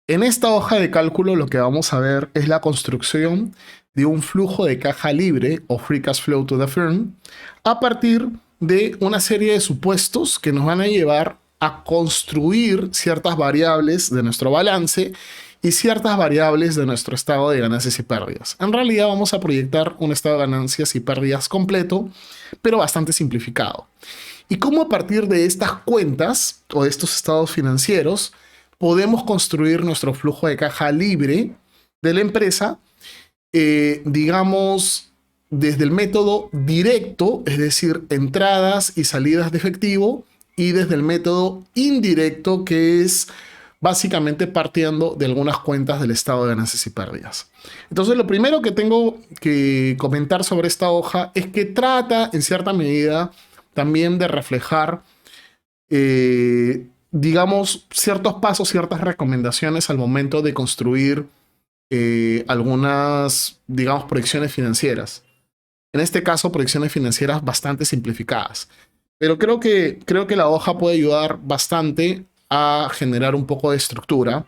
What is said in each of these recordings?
En esta hoja de cálculo lo que vamos a ver es la construcción de un flujo de caja libre o free cash flow to the firm a partir de una serie de supuestos que nos van a llevar a construir ciertas variables de nuestro balance y ciertas variables de nuestro estado de ganancias y pérdidas. En realidad vamos a proyectar un estado de ganancias y pérdidas completo, pero bastante simplificado. Y cómo a partir de estas cuentas o de estos estados financieros podemos construir nuestro flujo de caja libre de la empresa, digamos, desde el método directo, es decir, entradas y salidas de efectivo, y desde el método indirecto, que es básicamente partiendo de algunas cuentas del estado de ganancias y pérdidas. Entonces, lo primero que tengo que comentar sobre esta hoja es que trata, en cierta medida, también de reflejar digamos, ciertos pasos, ciertas recomendaciones al momento de construir algunas, digamos, proyecciones financieras. En este caso, proyecciones financieras bastante simplificadas. Pero creo que la hoja puede ayudar bastante a generar un poco de estructura,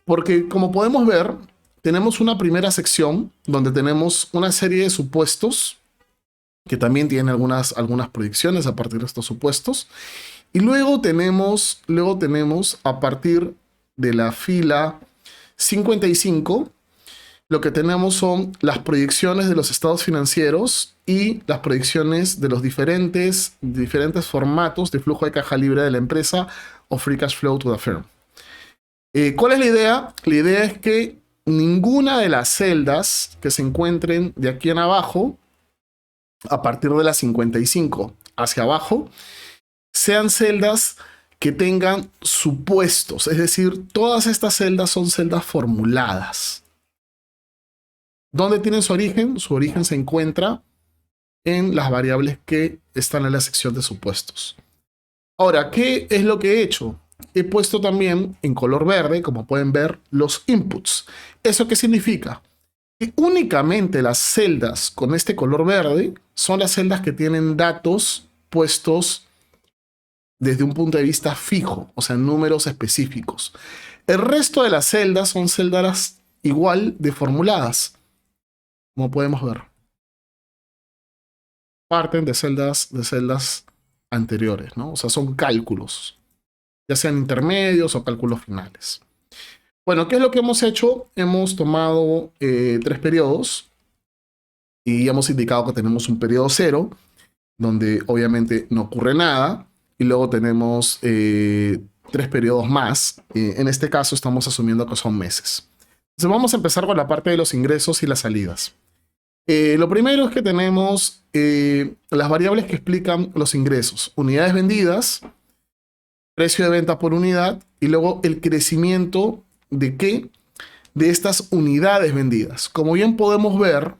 porque como podemos ver, tenemos una primera sección donde tenemos una serie de supuestos que también tiene algunas proyecciones a partir de estos supuestos. Y luego tenemos a partir de la fila 55, lo que tenemos son las proyecciones de los estados financieros y las proyecciones de los diferentes formatos de flujo de caja libre de la empresa o free cash flow to the firm. ¿Cuál es la idea? La idea es que ninguna de las celdas que se encuentren de aquí en abajo, a partir de la 55 hacia abajo, sean celdas que tengan supuestos, es decir, todas estas celdas son celdas formuladas. ¿Dónde tienen su origen? Su origen se encuentra en las variables que están en la sección de supuestos. Ahora, ¿qué es lo que he hecho? He puesto también en color verde, como pueden ver, los inputs. ¿Eso qué significa? Que únicamente las celdas con este color verde son las celdas que tienen datos puestos desde un punto de vista fijo, o sea, números específicos. El resto de las celdas son celdas igual de formuladas, como podemos ver. Parten de celdas anteriores, ¿no? O sea, son cálculos, ya sean intermedios o cálculos finales. Bueno, ¿qué es lo que hemos hecho? Hemos tomado 3 periodos y hemos indicado que tenemos un periodo 0, donde obviamente no ocurre nada. Y luego tenemos 3 periodos más. En este caso estamos asumiendo que son meses. Entonces vamos a empezar con la parte de los ingresos y las salidas. Lo primero es que tenemos las variables que explican los ingresos. Unidades vendidas, precio de venta por unidad y luego el crecimiento de qué? De estas unidades vendidas. Como bien podemos ver,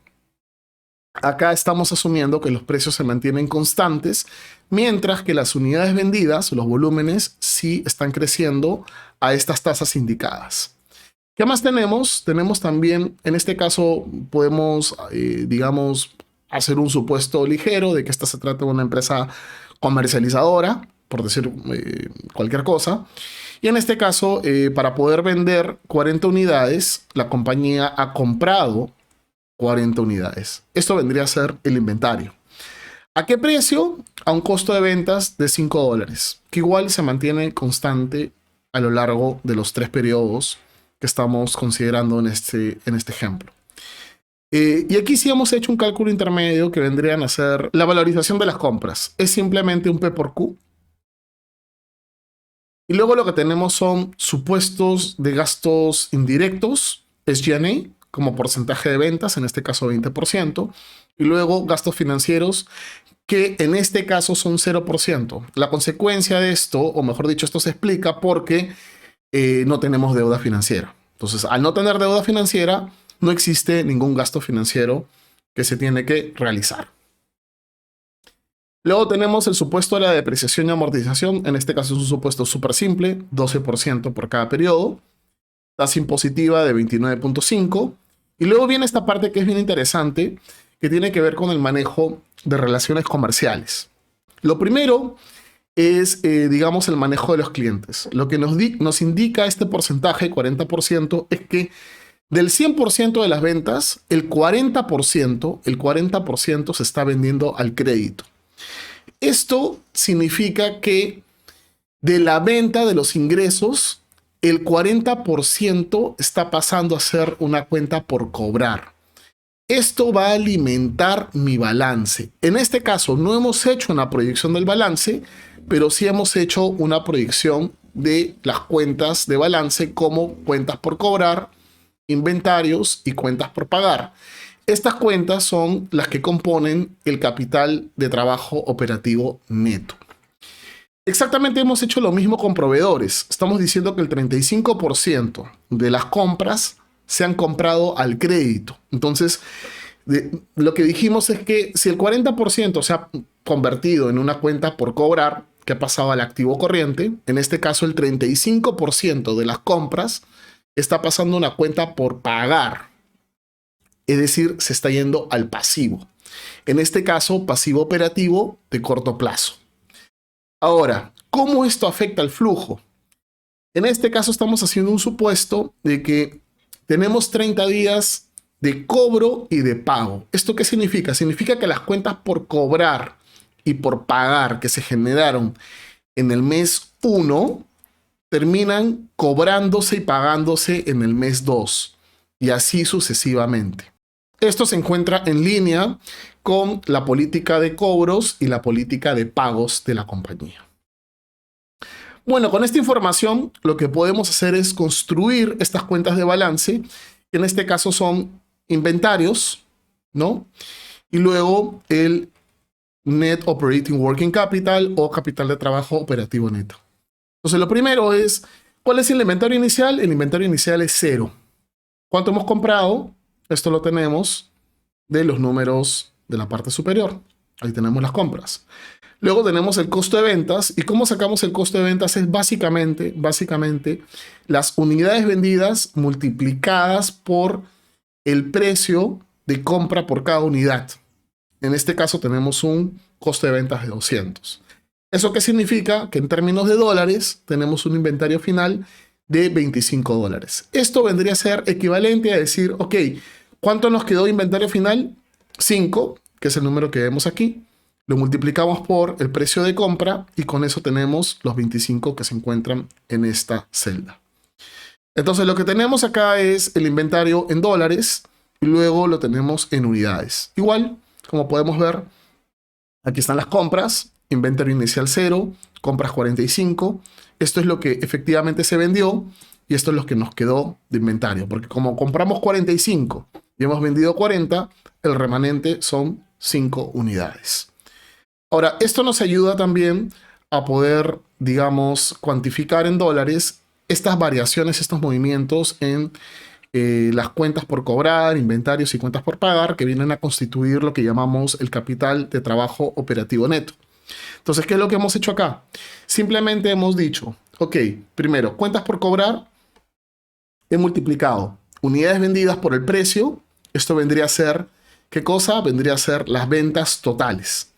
acá estamos asumiendo que los precios se mantienen constantes, mientras que las unidades vendidas, los volúmenes, sí están creciendo a estas tasas indicadas. ¿Qué más tenemos? Tenemos también, en este caso, podemos, digamos, hacer un supuesto ligero de que esta se trata de una empresa comercializadora, por decir cualquier cosa. Y en este caso, para poder vender 40 unidades, la compañía ha comprado 40 unidades. Esto vendría a ser el inventario. ¿A qué precio? A un costo de ventas de $5, que igual se mantiene constante a lo largo de los 3 periodos que estamos considerando en este ejemplo. Y aquí sí hemos hecho un cálculo intermedio que vendrían a ser la valorización de las compras. Es simplemente un P por Q. Y luego lo que tenemos son supuestos de gastos indirectos, SG&A, como porcentaje de ventas, en este caso 20%, y luego gastos financieros, que en este caso son 0%. La consecuencia de esto, o mejor dicho, esto se explica porque no tenemos deuda financiera. Entonces, al no tener deuda financiera, no existe ningún gasto financiero que se tiene que realizar. Luego tenemos el supuesto de la depreciación y amortización. En este caso es un supuesto súper simple, 12% por cada periodo. Tasa impositiva de 29.5. Y luego viene esta parte que es bien interesante, que tiene que ver con el manejo de relaciones comerciales. Lo primero es, digamos, el manejo de los clientes. Lo que nos indica este porcentaje, 40%, es que del 100% de las ventas, el 40% se está vendiendo al crédito. Esto significa que de la venta de los ingresos, el 40% está pasando a ser una cuenta por cobrar. Esto va a alimentar mi balance. En este caso no hemos hecho una proyección del balance, pero sí hemos hecho una proyección de las cuentas de balance como cuentas por cobrar, inventarios y cuentas por pagar. Estas cuentas son las que componen el capital de trabajo operativo neto. Exactamente hemos hecho lo mismo con proveedores. Estamos diciendo que el 35% de las compras se han comprado al crédito. Entonces, lo que dijimos es que si el 40% se ha convertido en una cuenta por cobrar, que ha pasado al activo corriente, en este caso el 35% de las compras está pasando a una cuenta por pagar. Es decir, se está yendo al pasivo. En este caso, pasivo operativo de corto plazo. Ahora, ¿cómo esto afecta al flujo? En este caso estamos haciendo un supuesto de que tenemos 30 días de cobro y de pago. ¿Esto qué significa? Significa que las cuentas por cobrar y por pagar que se generaron en el mes 1 terminan cobrándose y pagándose en el mes 2 y así sucesivamente. Esto se encuentra en línea con la política de cobros y la política de pagos de la compañía. Bueno, con esta información lo que podemos hacer es construir estas cuentas de balance, que en este caso son inventarios, ¿no? Y luego el Net Operating Working Capital o capital de trabajo operativo neto. Entonces lo primero es, ¿cuál es el inventario inicial? El inventario inicial es 0. ¿Cuánto hemos comprado? Esto lo tenemos de los números de la parte superior. Ahí tenemos las compras. Luego tenemos el costo de ventas. ¿Y cómo sacamos el costo de ventas? Es básicamente las unidades vendidas multiplicadas por el precio de compra por cada unidad. En este caso tenemos un costo de ventas de 200. ¿Eso qué significa? Que en términos de dólares tenemos un inventario final de 25 dólares. Esto vendría a ser equivalente a decir, ok, ¿cuánto nos quedó de inventario final? 5, que es el número que vemos aquí. Lo multiplicamos por el precio de compra y con eso tenemos los 25 que se encuentran en esta celda. Entonces lo que tenemos acá es el inventario en dólares y luego lo tenemos en unidades. Igual, como podemos ver, aquí están las compras, inventario inicial 0, compras 45. Esto es lo que efectivamente se vendió y esto es lo que nos quedó de inventario. Porque como compramos 45 y hemos vendido 40, el remanente son 5 unidades. Ahora, esto nos ayuda también a poder, digamos, cuantificar en dólares estas variaciones, estos movimientos en las cuentas por cobrar, inventarios y cuentas por pagar, que vienen a constituir lo que llamamos el capital de trabajo operativo neto. Entonces, ¿qué es lo que hemos hecho acá? Simplemente hemos dicho, ok, primero, cuentas por cobrar, he multiplicado unidades vendidas por el precio. Esto vendría a ser, ¿qué cosa? Vendría a ser las ventas totales.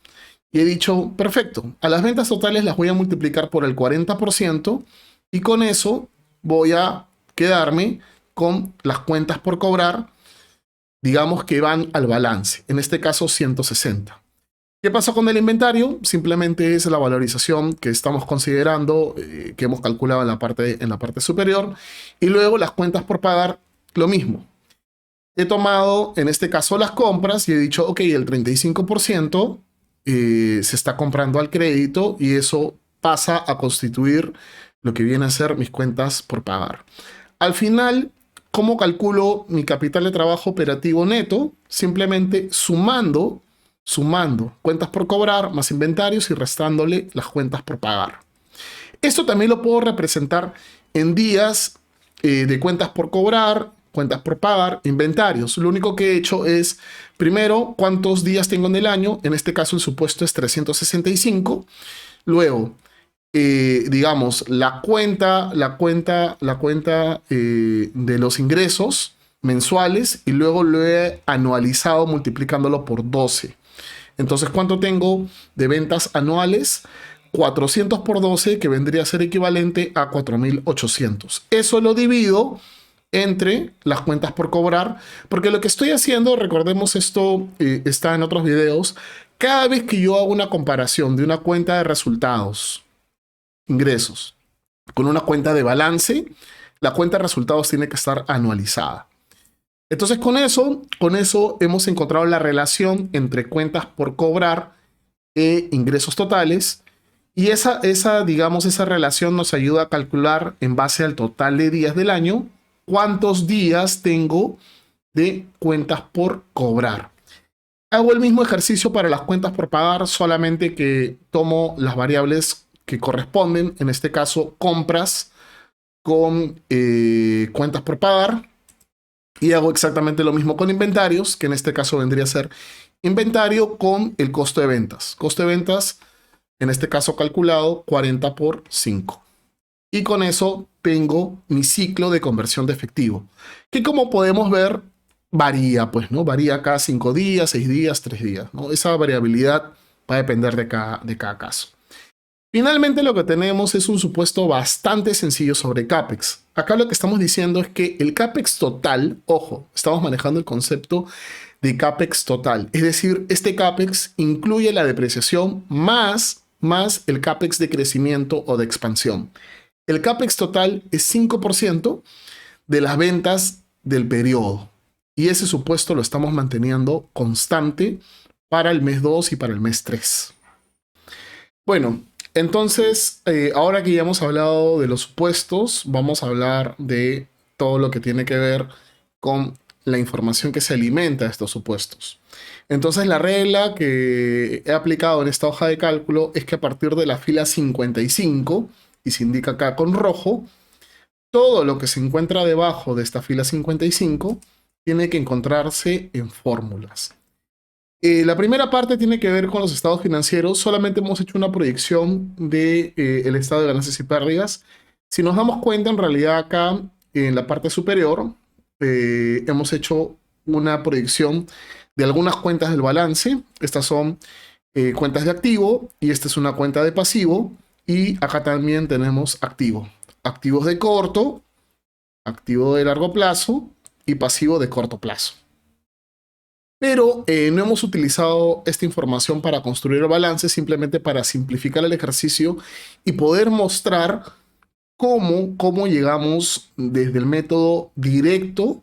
Y he dicho, perfecto, a las ventas totales las voy a multiplicar por el 40% y con eso voy a quedarme con las cuentas por cobrar, digamos que van al balance, en este caso 160. ¿Qué pasó con el inventario? Simplemente es la valorización que estamos considerando, que hemos calculado en la parte superior, y luego las cuentas por pagar, lo mismo. He tomado, en este caso, las compras y he dicho, ok, el 35% se está comprando al crédito y eso pasa a constituir lo que viene a ser mis cuentas por pagar. Al final, ¿cómo calculo mi capital de trabajo operativo neto? Simplemente sumando cuentas por cobrar más inventarios y restándole las cuentas por pagar. Esto también lo puedo representar en días de cuentas por cobrar, cuentas por pagar, inventarios. Lo único que he hecho es, primero, cuántos días tengo en el año. En este caso el supuesto es 365. Luego, digamos, la cuenta de los ingresos mensuales y luego lo he anualizado multiplicándolo por 12. Entonces, ¿cuánto tengo de ventas anuales? 400 por 12, que vendría a ser equivalente a 4.800. Eso lo divido entre las cuentas por cobrar, porque lo que estoy haciendo, recordemos esto, está en otros videos, cada vez que yo hago una comparación de una cuenta de resultados, ingresos, con una cuenta de balance, la cuenta de resultados tiene que estar anualizada. Entonces con eso hemos encontrado la relación entre cuentas por cobrar e ingresos totales, y digamos, esa relación nos ayuda a calcular en base al total de días del año cuántos días tengo de cuentas por cobrar. Hago el mismo ejercicio para las cuentas por pagar, solamente que tomo las variables que corresponden, en este caso compras con cuentas por pagar, y hago exactamente lo mismo con inventarios, que en este caso vendría a ser inventario con el costo de ventas. Costo de ventas, en este caso calculado, 40 por 5. Y con eso tengo mi ciclo de conversión de efectivo, que como podemos ver, varía, pues, ¿no? Varía cada 5 días, 6 días, 3 días, ¿no? Esa variabilidad va a depender de cada caso. Finalmente, lo que tenemos es un supuesto bastante sencillo sobre CAPEX. Acá lo que estamos diciendo es que el CAPEX total, ojo, estamos manejando el concepto de CAPEX total. Es decir, este CAPEX incluye la depreciación más el CAPEX de crecimiento o de expansión. El CAPEX total es 5% de las ventas del periodo. Y ese supuesto lo estamos manteniendo constante para el mes 2 y para el mes 3. Bueno, entonces, ahora que ya hemos hablado de los supuestos, vamos a hablar de todo lo que tiene que ver con la información que se alimenta de estos supuestos. Entonces, la regla que he aplicado en esta hoja de cálculo es que a partir de la fila 55, y se indica acá con rojo, todo lo que se encuentra debajo de esta fila 55 tiene que encontrarse en fórmulas. La primera parte tiene que ver con los estados financieros. Solamente hemos hecho una proyección del estado de ganancias y pérdidas. Si nos damos cuenta, en realidad acá en la parte superior hemos hecho una proyección de algunas cuentas del balance. Estas son cuentas de activo y esta es una cuenta de pasivo. Y acá también tenemos activo. Activos de corto, activo de largo plazo y pasivo de corto plazo. Pero no hemos utilizado esta información para construir el balance, simplemente para simplificar el ejercicio y poder mostrar cómo llegamos desde el método directo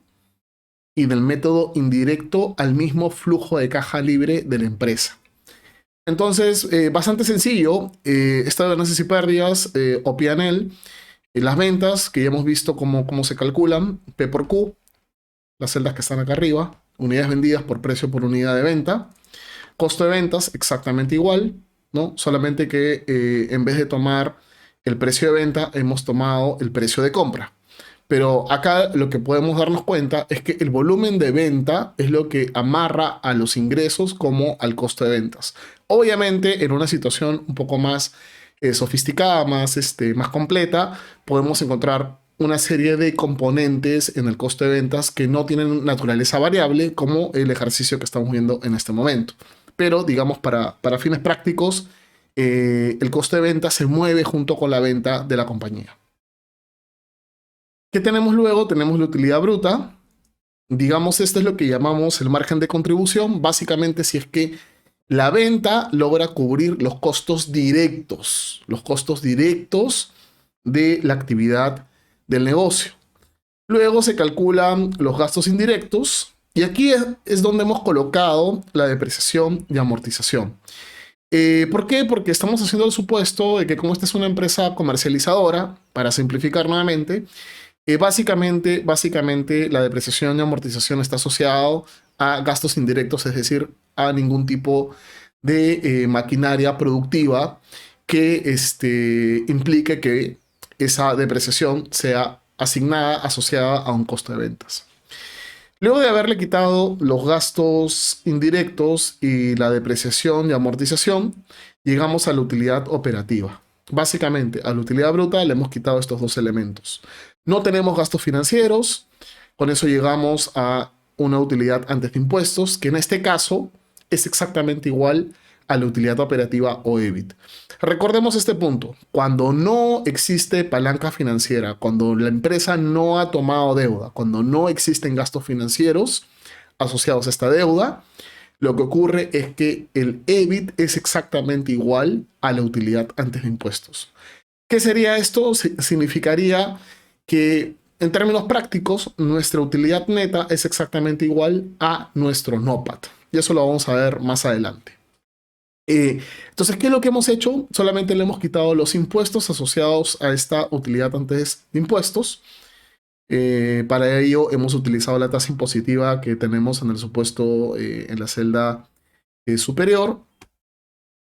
y del método indirecto al mismo flujo de caja libre de la empresa. Entonces, bastante sencillo, estado de ganancias y pérdidas o P&L, las ventas, que ya hemos visto cómo se calculan, P por Q, las celdas que están acá arriba, unidades vendidas por precio por unidad de venta, costo de ventas exactamente igual, ¿no? Solamente que en vez de tomar el precio de venta, hemos tomado el precio de compra. Pero acá lo que podemos darnos cuenta es que el volumen de venta es lo que amarra a los ingresos como al costo de ventas. Obviamente, en una situación un poco más sofisticada, más completa, podemos encontrar una serie de componentes en el costo de ventas que no tienen naturaleza variable, como el ejercicio que estamos viendo en este momento. Pero, digamos, para fines prácticos, el costo de venta se mueve junto con la venta de la compañía. ¿Qué tenemos luego? Tenemos la utilidad bruta. Digamos, esto es lo que llamamos el margen de contribución. Básicamente, si es que la venta logra cubrir los costos directos de la actividad del negocio. Luego se calculan los gastos indirectos y aquí es donde hemos colocado la depreciación y amortización. ¿Por qué? Porque estamos haciendo el supuesto de que como esta es una empresa comercializadora, para simplificar nuevamente, básicamente la depreciación y amortización está asociado a gastos indirectos, es decir, a ningún tipo de maquinaria productiva que implique que esa depreciación sea asignada, asociada a un costo de ventas. Luego de haberle quitado los gastos indirectos y la depreciación y amortización, llegamos a la utilidad operativa. Básicamente, a la utilidad bruta le hemos quitado estos dos elementos. No tenemos gastos financieros, con eso llegamos a una utilidad antes de impuestos, que en este caso es exactamente igual a la utilidad operativa o EBIT. Recordemos este punto. Cuando no existe palanca financiera, cuando la empresa no ha tomado deuda, cuando no existen gastos financieros asociados a esta deuda, lo que ocurre es que el EBIT es exactamente igual a la utilidad antes de impuestos. ¿Qué sería esto? Significaría que en términos prácticos nuestra utilidad neta es exactamente igual a nuestro NOPAT. Y eso lo vamos a ver más adelante. Entonces, ¿qué es lo que hemos hecho? Solamente le hemos quitado los impuestos asociados a esta utilidad antes de impuestos. Para ello hemos utilizado la tasa impositiva que tenemos en el supuesto en la celda superior.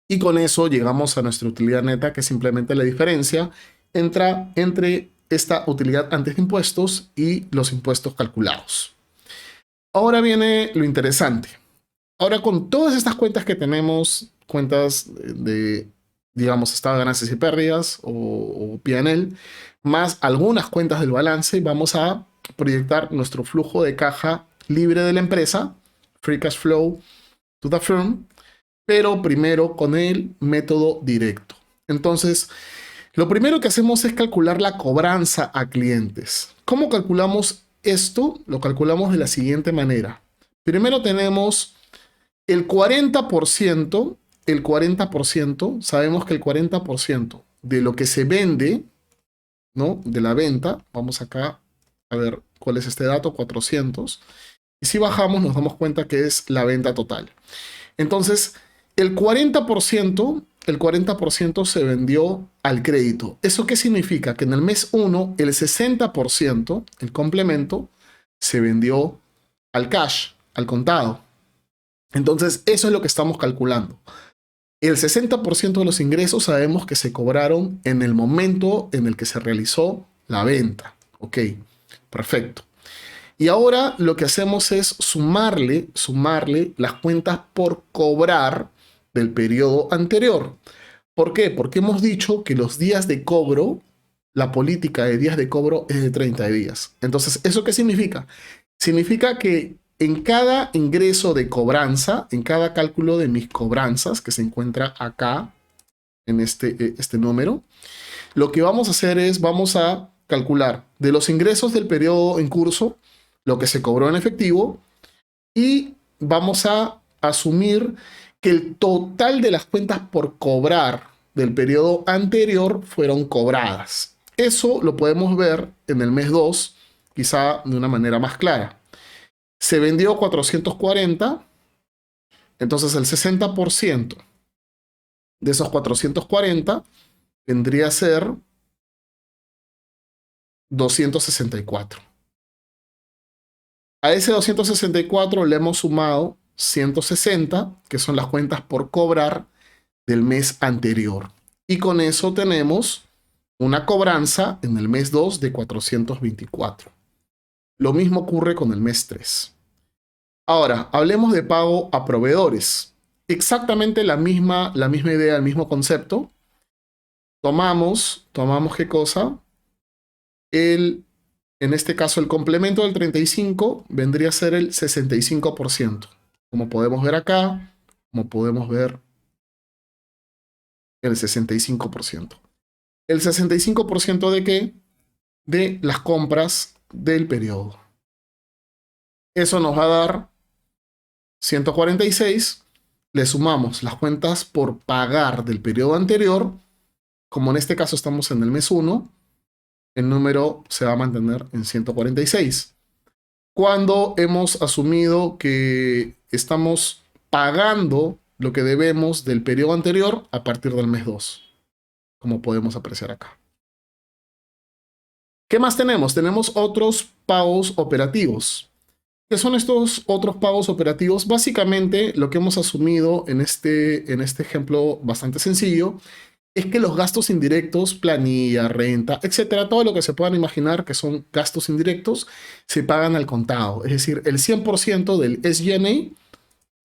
Y con eso llegamos a nuestra utilidad neta, que es simplemente la diferencia entre esta utilidad antes de impuestos y los impuestos calculados. Ahora viene lo interesante. Ahora, con todas estas cuentas que tenemos, cuentas de, digamos, estado de ganancias y pérdidas o P&L, más algunas cuentas del balance, vamos a proyectar nuestro flujo de caja libre de la empresa, Free Cash Flow to the Firm, pero primero con el método directo. Entonces, lo primero que hacemos es calcular la cobranza a clientes. ¿Cómo calculamos esto? Lo calculamos de la siguiente manera. Primero tenemos el 40%, sabemos que el 40% de lo que se vende, ¿no? De la venta, vamos acá a ver cuál es este dato, 400. Y si bajamos nos damos cuenta que es la venta total. Entonces, el 40% se vendió al crédito. ¿Eso qué significa? Que en el mes 1, el 60%, el complemento, se vendió al cash, al contado. Entonces, eso es lo que estamos calculando. El 60% de los ingresos sabemos que se cobraron en el momento en el que se realizó la venta. Ok, perfecto. Y ahora lo que hacemos es sumarle las cuentas por cobrar del periodo anterior. ¿Por qué? Porque hemos dicho que los días de cobro, la política de días de cobro es de 30 días. Entonces, ¿eso qué significa? Significa que en cada ingreso de cobranza, en cada cálculo de mis cobranzas, que se encuentra acá, en este número, lo que vamos a hacer es, vamos a calcular de los ingresos del periodo en curso, lo que se cobró en efectivo, y vamos a asumir que el total de las cuentas por cobrar del periodo anterior fueron cobradas. Eso lo podemos ver en el mes 2, quizá de una manera más clara. Se vendió 440, entonces el 60% de esos 440 vendría a ser 264. A ese 264 le hemos sumado 160, que son las cuentas por cobrar del mes anterior. Y con eso tenemos una cobranza en el mes 2 de 424. Lo mismo ocurre con el mes 3. Ahora, hablemos de pago a proveedores. Exactamente la misma idea, el mismo concepto. Tomamos ¿qué cosa? En este caso, el complemento del 35 vendría a ser el 65%. Como podemos ver acá, como podemos ver el 65%. ¿El 65% de qué? De las compras del periodo. Eso nos va a dar 146. Le sumamos las cuentas por pagar del periodo anterior. Como en este caso estamos en el mes 1, el número se va a mantener en 146. Cuando hemos asumido que estamos pagando lo que debemos del periodo anterior a partir del mes 2, como podemos apreciar acá. ¿Qué más tenemos? Tenemos otros pagos operativos. ¿Qué son estos otros pagos operativos? Básicamente, lo que hemos asumido en este ejemplo bastante sencillo es que los gastos indirectos, planilla, renta, etcétera, todo lo que se puedan imaginar que son gastos indirectos, se pagan al contado. Es decir, el 100% del SG&A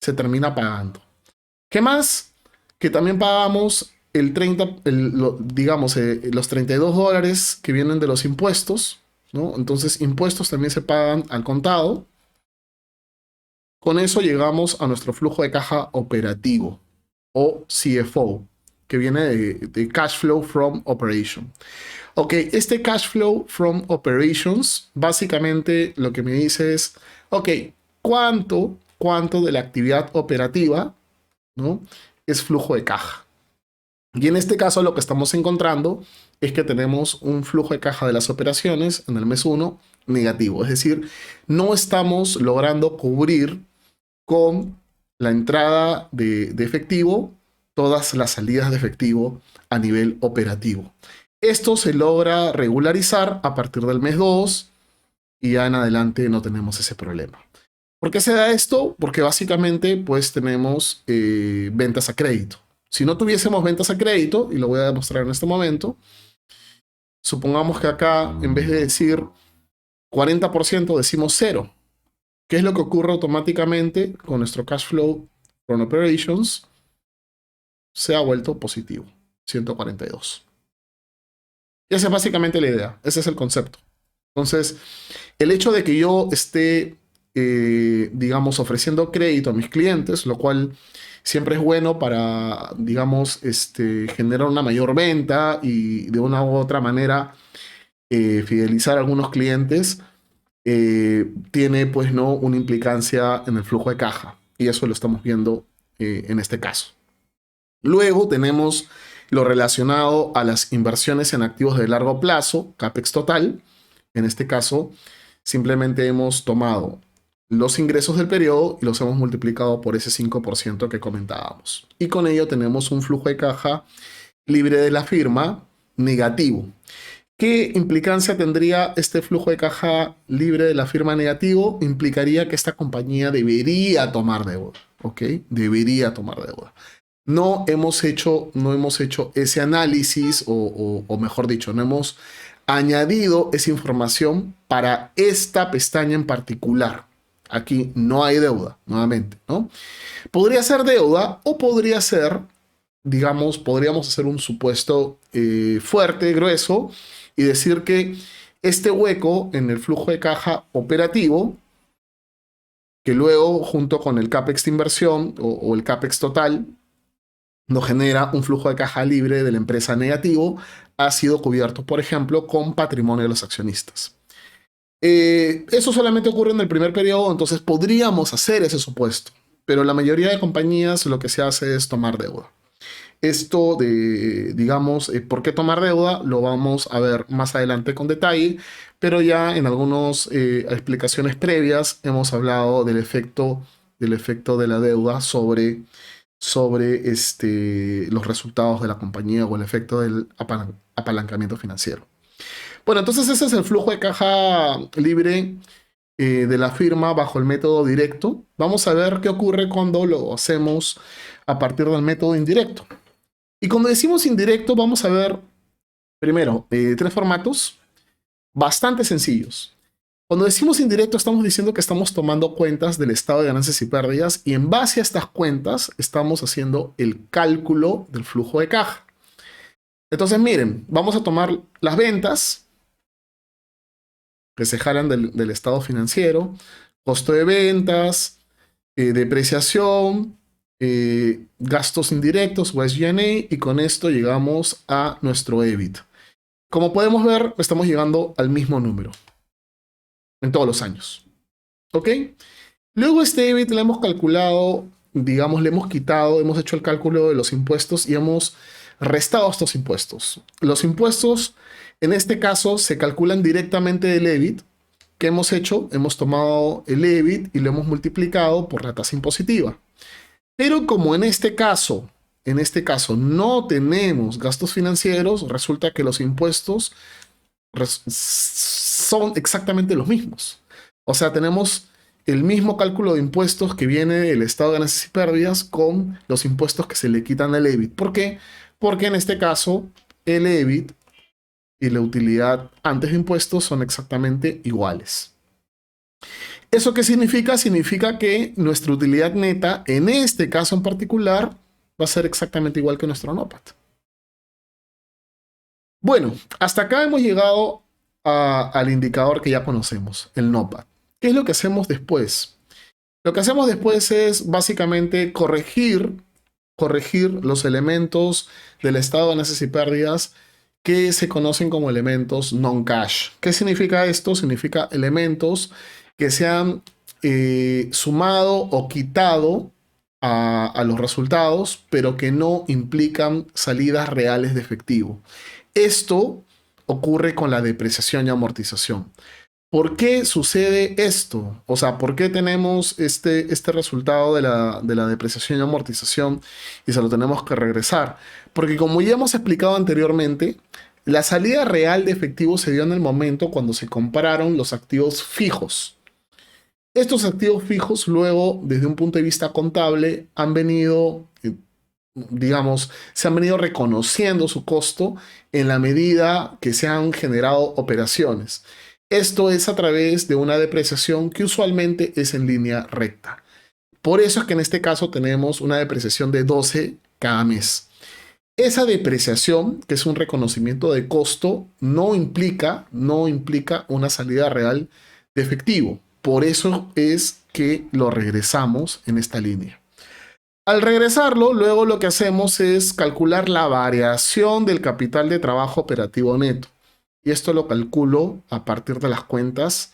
se termina pagando. ¿Qué más? Que también pagamos los $32 que vienen de los impuestos, ¿no? Entonces, impuestos también se pagan al contado. Con eso llegamos a nuestro flujo de caja operativo. o CFO, que viene de Cash Flow from Operation. Ok, este Cash Flow from Operations básicamente lo que me dice es, ok, ¿cuánto de la actividad operativa, ¿no?, es flujo de caja? Y en este caso lo que estamos encontrando es que tenemos un flujo de caja de las operaciones en el mes 1 negativo. Es decir, no estamos logrando cubrir con la entrada de efectivo todas las salidas de efectivo a nivel operativo. Esto se logra regularizar a partir del mes 2 y ya en adelante no tenemos ese problema. ¿Por qué se da esto? Porque básicamente pues tenemos ventas a crédito. Si no tuviésemos ventas a crédito, y lo voy a demostrar en este momento, supongamos que acá en vez de decir 40% decimos 0. ¿Qué es lo que ocurre automáticamente con nuestro cash flow from operations? Se ha vuelto positivo, 142. Y esa es básicamente la idea, ese es el concepto. Entonces, el hecho de que yo esté, digamos, ofreciendo crédito a mis clientes, lo cual siempre es bueno para, digamos, generar una mayor venta y de una u otra manera fidelizar a algunos clientes, tiene pues no una implicancia en el flujo de caja. Y eso lo estamos viendo en este caso. Luego tenemos lo relacionado a las inversiones en activos de largo plazo, CAPEX total. En este caso, simplemente hemos tomado los ingresos del periodo y los hemos multiplicado por ese 5% que comentábamos. Y con ello tenemos un flujo de caja libre de la firma negativo. ¿Qué implicancia tendría este flujo de caja libre de la firma negativo? Implicaría que esta compañía debería tomar deuda, ¿ok? Debería tomar deuda. No hemos hecho ese análisis, o mejor dicho, no hemos añadido esa información para esta pestaña en particular. Aquí no hay deuda, nuevamente, ¿no? Podría ser deuda o podría ser, digamos, podríamos hacer un supuesto fuerte, grueso, y decir que este hueco en el flujo de caja operativo, que luego junto con el CAPEX de inversión o el CAPEX total, nos genera un flujo de caja libre de la empresa negativo, ha sido cubierto, por ejemplo, con patrimonio de los accionistas. Eso solamente ocurre en el primer periodo, entonces podríamos hacer ese supuesto, pero la mayoría de compañías lo que se hace es tomar deuda. Esto de, digamos, ¿por qué tomar deuda? Lo vamos a ver más adelante con detalle, pero ya en algunas explicaciones previas hemos hablado del efecto de la deuda sobre los resultados de la compañía o el efecto del apalancamiento financiero. Bueno, entonces ese es el flujo de caja libre de la firma bajo el método directo. Vamos a ver qué ocurre cuando lo hacemos a partir del método indirecto. Y cuando decimos indirecto, vamos a ver primero 3 formatos bastante sencillos. Cuando decimos indirecto, estamos diciendo que estamos tomando cuentas del estado de ganancias y pérdidas y en base a estas cuentas estamos haciendo el cálculo del flujo de caja. Entonces, miren, vamos a tomar las ventas que se jalan del estado financiero, costo de ventas, depreciación, gastos indirectos o SG&A, y con esto llegamos a nuestro EBIT. Como podemos ver, estamos llegando al mismo número en todos los años. ¿Ok? Luego este EBIT le hemos calculado, digamos, le hemos quitado, hemos hecho el cálculo de los impuestos y hemos restado estos impuestos. Los impuestos, en este caso, se calculan directamente del EBIT. ¿Qué hemos hecho? Hemos tomado el EBIT y lo hemos multiplicado por la tasa impositiva. Pero como en este caso no tenemos gastos financieros, resulta que los impuestos son exactamente los mismos. O sea, tenemos el mismo cálculo de impuestos que viene del estado de ganancias y pérdidas con los impuestos que se le quitan al EBIT. ¿Por qué? Porque en este caso el EBIT y la utilidad antes de impuestos son exactamente iguales. ¿Eso qué significa? Significa que nuestra utilidad neta, en este caso en particular, va a ser exactamente igual que nuestro NOPAT. Bueno, hasta acá hemos llegado al indicador que ya conocemos, el NOPAT. ¿Qué es lo que hacemos después? Lo que hacemos después es básicamente corregir corregir los elementos del estado de ganancias y pérdidas que se conocen como elementos non-cash. ¿Qué significa esto? Significa elementos que se han sumado o quitado a los resultados, pero que no implican salidas reales de efectivo. Esto ocurre con la depreciación y amortización. ¿Por qué sucede esto? O sea, ¿por qué tenemos este resultado de la depreciación y amortización y se lo tenemos que regresar? Porque como ya hemos explicado anteriormente, la salida real de efectivo se dio en el momento cuando se compraron los activos fijos. Estos activos fijos luego, desde un punto de vista contable, han venido, digamos, se han venido reconociendo su costo en la medida que se han generado operaciones. Esto es a través de una depreciación que usualmente es en línea recta. Por eso es que en este caso tenemos una depreciación de 12 cada mes. Esa depreciación, que es un reconocimiento de costo, no implica una salida real de efectivo. Por eso es que lo regresamos en esta línea. Al regresarlo, luego lo que hacemos es calcular la variación del capital de trabajo operativo neto. Y esto lo calculo a partir de las cuentas,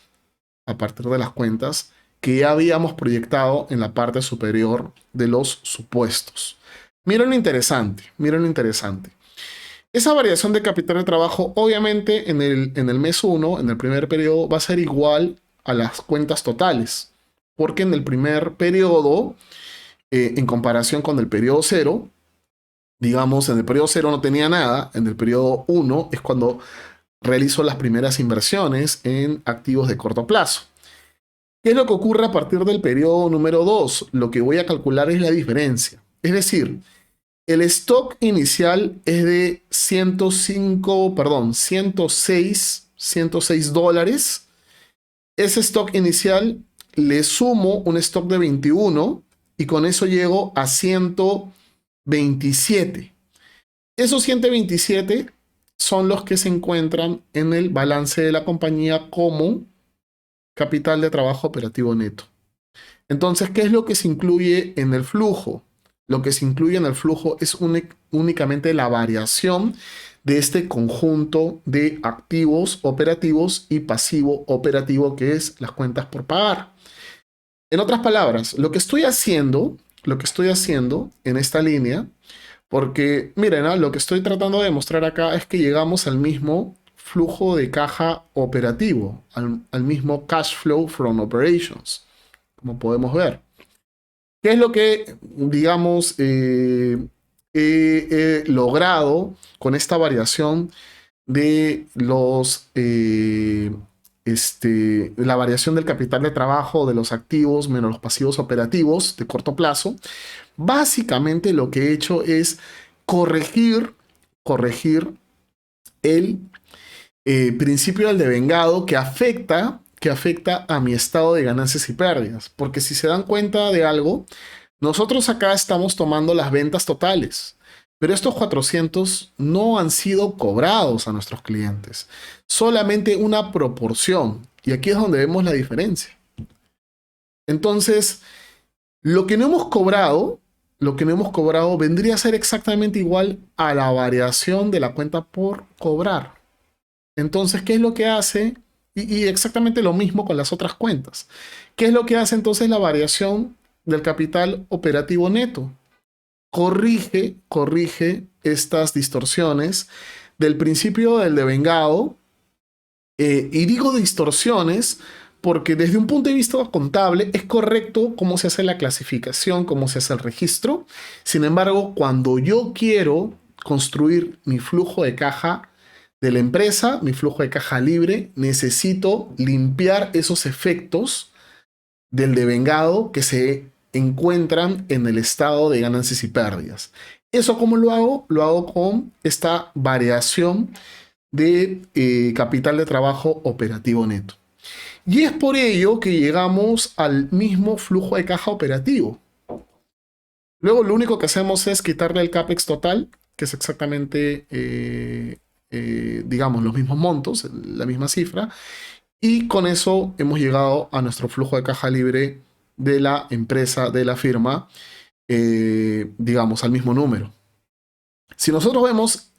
que ya habíamos proyectado en la parte superior de los supuestos. Miren lo interesante, miren lo interesante. Esa variación de capital de trabajo, obviamente en el mes 1, en el primer periodo, va a ser igual a las cuentas totales. Porque en el primer periodo, en comparación con el periodo 0, digamos, en el periodo 0 no tenía nada, en el periodo 1 es cuando realizo las primeras inversiones en activos de corto plazo. ¿Qué es lo que ocurre a partir del periodo número 2? Lo que voy a calcular es la diferencia. Es decir, el stock inicial es de 106 dólares. Ese stock inicial le sumo un stock de 21 y con eso llego a 127. Esos 127 son los que se encuentran en el balance de la compañía como capital de trabajo operativo neto. Entonces, ¿qué es lo que se incluye en el flujo? Lo que se incluye en el flujo es únicamente la variación de este conjunto de activos operativos y pasivo operativo, que es las cuentas por pagar. En otras palabras, lo que estoy haciendo en esta línea, porque miren, ¿no? Lo que estoy tratando de demostrar acá es que llegamos al mismo flujo de caja operativo, al mismo cash flow from operations, como podemos ver. ¿Qué es lo que, digamos, he logrado con esta variación de la variación del capital de trabajo de los activos menos los pasivos operativos de corto plazo? Básicamente lo que he hecho es corregir el principio del devengado que afecta a mi estado de ganancias y pérdidas. Porque si se dan cuenta de algo, nosotros acá estamos tomando las ventas totales, pero estos 400 no han sido cobrados a nuestros clientes. Solamente una proporción. Y aquí es donde vemos la diferencia. Entonces, lo que no hemos cobrado vendría a ser exactamente igual a la variación de la cuenta por cobrar. Entonces, ¿qué es lo que hace? Y exactamente lo mismo con las otras cuentas. ¿Qué es lo que hace entonces la variación del capital operativo neto? Corrige estas distorsiones del principio del devengado. Y digo distorsiones porque desde un punto de vista contable es correcto cómo se hace la clasificación, cómo se hace el registro. Sin embargo, cuando yo quiero construir mi flujo de caja de la empresa, mi flujo de caja libre, necesito limpiar esos efectos del devengado que se encuentran en el estado de ganancias y pérdidas. ¿Eso cómo lo hago? Lo hago con esta variación de capital de trabajo operativo neto. Y es por ello que llegamos al mismo flujo de caja operativo. Luego lo único que hacemos es quitarle el CAPEX total, que es exactamente, digamos, los mismos montos, la misma cifra. Y con eso hemos llegado a nuestro flujo de caja libre de la empresa, de la firma. digamos, al mismo número. Si nosotros vemos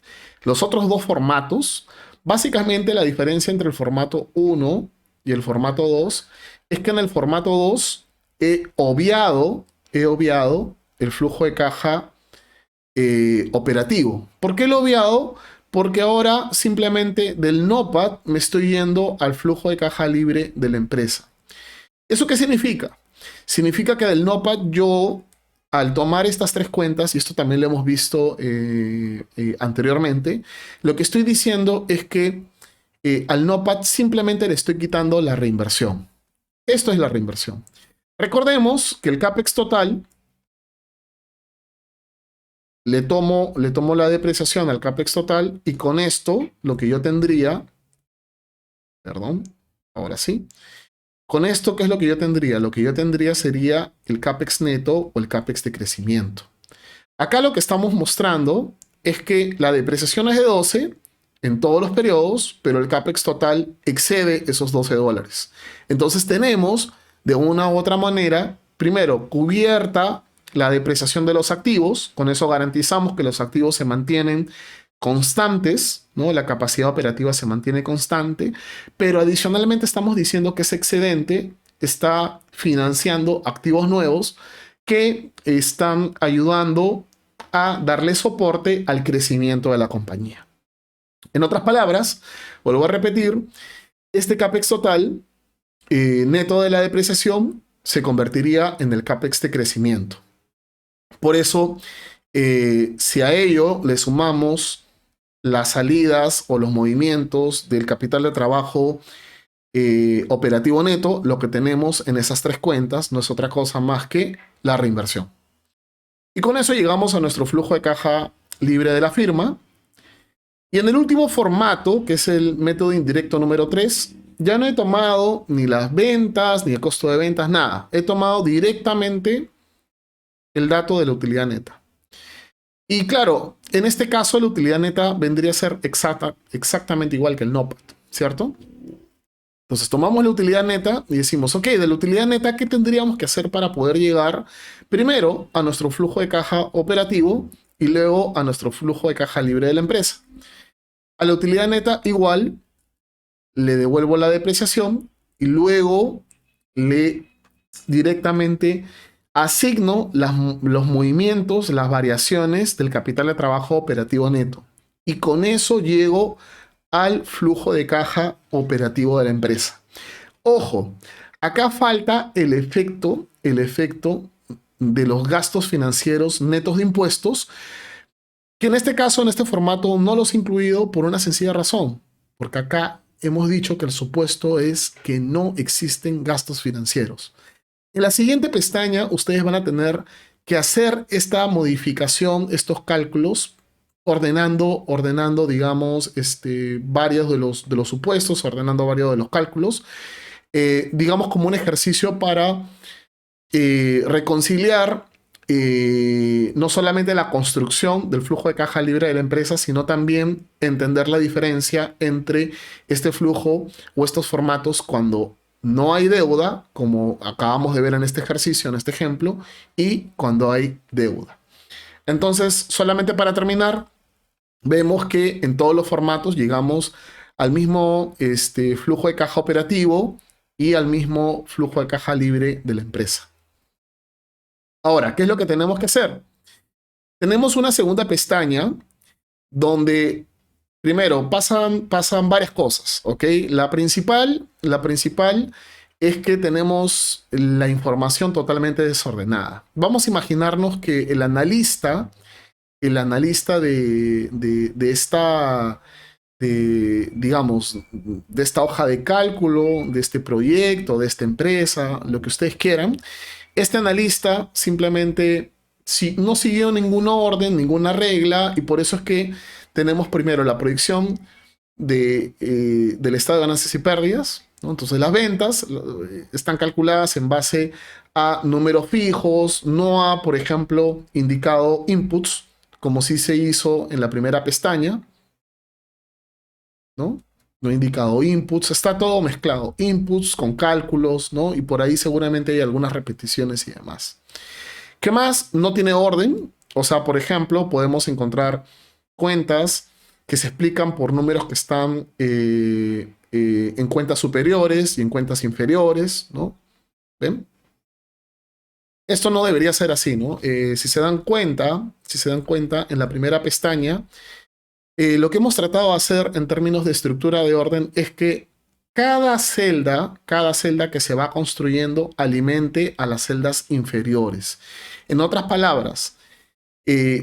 los otros dos formatos, básicamente la diferencia entre el formato 1 y el formato 2 es que en el formato 2 he obviado el flujo de caja operativo. ¿Por qué lo he obviado? Porque ahora simplemente del NOPAT me estoy yendo al flujo de caja libre de la empresa. ¿Eso qué significa? Significa que del NOPAT yo, al tomar estas tres cuentas, y esto también lo hemos visto anteriormente, lo que estoy diciendo es que al NOPAT simplemente le estoy quitando la reinversión. Esto es la reinversión. Recordemos que el CAPEX total le tomo la depreciación al CAPEX total y con esto lo que yo tendría, perdón, ahora sí, con esto, ¿qué es lo que yo tendría? Lo que yo tendría sería el CAPEX neto o el CAPEX de crecimiento. Acá lo que estamos mostrando es que la depreciación es de 12 en todos los periodos, pero el CAPEX total excede esos $12. Entonces tenemos, de una u otra manera, primero, cubierta la depreciación de los activos. Con eso garantizamos que los activos se mantienen constantes, ¿no? La capacidad operativa se mantiene constante, pero adicionalmente estamos diciendo que ese excedente está financiando activos nuevos que están ayudando a darle soporte al crecimiento de la compañía. En otras palabras, vuelvo a repetir, este CAPEX total neto de la depreciación se convertiría en el CAPEX de crecimiento. Por eso, si a ello le sumamos las salidas o los movimientos del capital de trabajo operativo neto, lo que tenemos en esas tres cuentas no es otra cosa más que la reinversión. Y con eso llegamos a nuestro flujo de caja libre de la firma. Y en el último formato, que es el método indirecto número 3, ya no he tomado ni las ventas, ni el costo de ventas, nada. He tomado directamente el dato de la utilidad neta. Y claro, en este caso la utilidad neta vendría a ser exactamente igual que el NOPAT, ¿cierto? Entonces tomamos la utilidad neta y decimos, ok, de la utilidad neta, ¿qué tendríamos que hacer para poder llegar primero a nuestro flujo de caja operativo y luego a nuestro flujo de caja libre de la empresa? A la utilidad neta igual le devuelvo la depreciación y luego le directamente asigno los movimientos, las variaciones del capital de trabajo operativo neto. Y con eso llego al flujo de caja operativo de la empresa. Ojo, acá falta el efecto de los gastos financieros netos de impuestos, que en este caso, en este formato, no los he incluido por una sencilla razón, porque acá hemos dicho que el supuesto es que no existen gastos financieros. En la siguiente pestaña, ustedes van a tener que hacer esta modificación, estos cálculos, ordenando, digamos, varios de los supuestos, ordenando varios de los cálculos, digamos como un ejercicio para reconciliar no solamente la construcción del flujo de caja libre de la empresa, sino también entender la diferencia entre este flujo o estos formatos cuando no hay deuda, como acabamos de ver en este ejercicio, en este ejemplo, y cuando hay deuda. Entonces, solamente para terminar, vemos que en todos los formatos llegamos al mismo flujo de caja operativo y al mismo flujo de caja libre de la empresa. Ahora, ¿qué es lo que tenemos que hacer? Tenemos una segunda pestaña donde primero pasan varias cosas, ¿ok? La principal es que tenemos la información totalmente desordenada. Vamos a imaginarnos que el analista digamos, de esta hoja de cálculo, de este proyecto, de esta empresa, lo que ustedes quieran, este analista simplemente no siguió ningún orden, ninguna regla, y por eso es que tenemos primero la proyección del estado de ganancias y pérdidas, ¿no? Entonces las ventas están calculadas en base a números fijos, no ha, por ejemplo, indicado inputs, como sí se hizo en la primera pestaña, ¿no? No he indicado inputs, está todo mezclado, inputs con cálculos, ¿no? Y por ahí seguramente hay algunas repeticiones y demás. ¿Qué más? No tiene orden. O sea, por ejemplo, podemos encontrar cuentas que se explican por números que están en cuentas superiores y en cuentas inferiores, ¿no? ¿Ven? Esto no debería ser así, ¿no? Si se dan cuenta, en la primera pestaña, lo que hemos tratado de hacer en términos de estructura de orden es que cada celda que se va construyendo alimente a las celdas inferiores. En otras palabras,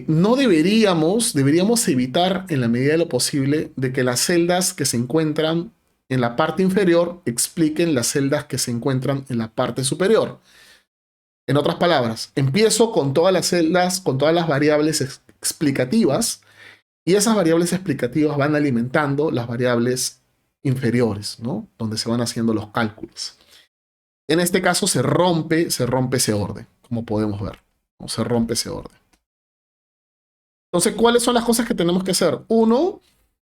no deberíamos evitar en la medida de lo posible de que las celdas que se encuentran en la parte inferior expliquen las celdas que se encuentran en la parte superior. En otras palabras, empiezo con todas las celdas, con todas las variables explicativas, y esas variables explicativas van alimentando las variables inferiores, ¿no? Donde se van haciendo los cálculos. En este caso se rompe ese orden, como podemos ver, ¿no? Se rompe ese orden. Entonces, ¿cuáles son las cosas que tenemos que hacer? Uno,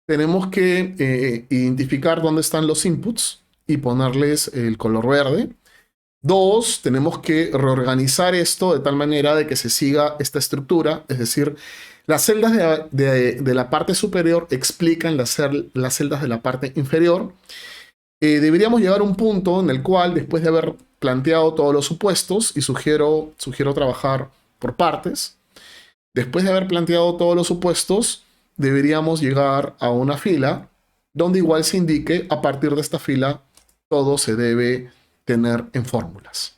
tenemos que identificar dónde están los inputs y ponerles el color verde. Dos, tenemos que reorganizar esto de tal manera de que se siga esta estructura, es decir, las celdas de la parte superior explican las celdas de la parte inferior. Deberíamos llegar a un punto en el cual, después de haber planteado todos los supuestos, y sugiero trabajar por partes, después de haber planteado todos los supuestos, deberíamos llegar a una fila donde igual se indique, a partir de esta fila, todo se debe tener en fórmulas.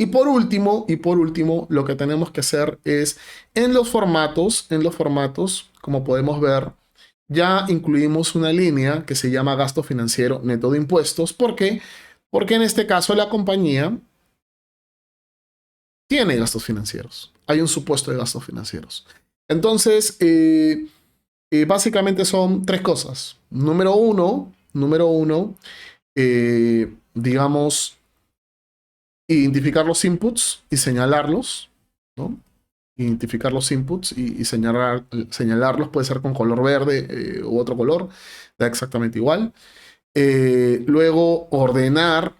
Y por último, lo que tenemos que hacer es, en los formatos, como podemos ver, ya incluimos una línea que se llama gasto financiero neto de impuestos. ¿Por qué? Porque en este caso la compañía tiene gastos financieros. Hay un supuesto de gastos financieros. Entonces, básicamente son tres cosas. Número uno, digamos, identificar los inputs y señalarlos, ¿no? Identificar los inputs y señalarlos, puede ser con color verde u otro color, da exactamente igual. Luego ordenar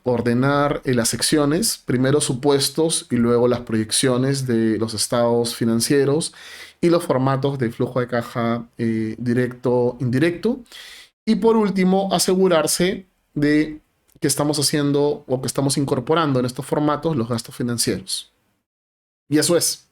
las secciones, primero supuestos y luego las proyecciones de los estados financieros y los formatos de flujo de caja directo, indirecto. Y por último, asegurarse de que estamos haciendo o que estamos incorporando en estos formatos los gastos financieros. Y eso es.